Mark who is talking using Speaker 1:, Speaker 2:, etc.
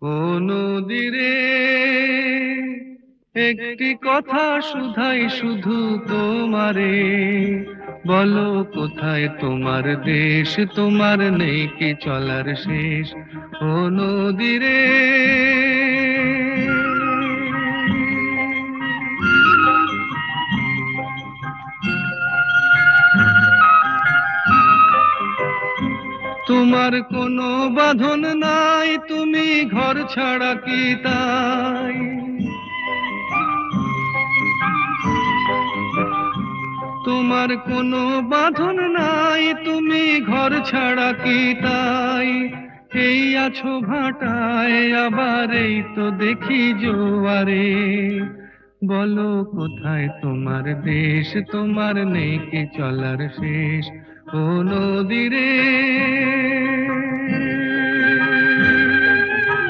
Speaker 1: ও নদীরে একটি কথা শুধাই শুধু তোমারে, বলো কোথায় তোমার দেশ, তোমার নেই কি চলার শেষ। ও নদীরে তোমার কোনো বাঁধন নাই, তুমি ঘর ছাড়া কি তাই। তোমার কোনো বাঁধন নাই, তুমি ঘর ছাড়া কি তাই। এই আছো ভাটায়, আবার এই তো দেখি জোয়ারে, বলো কোথায় তোমার দেশ, তোমার নেই কি চলার শেষ। ও নদীরে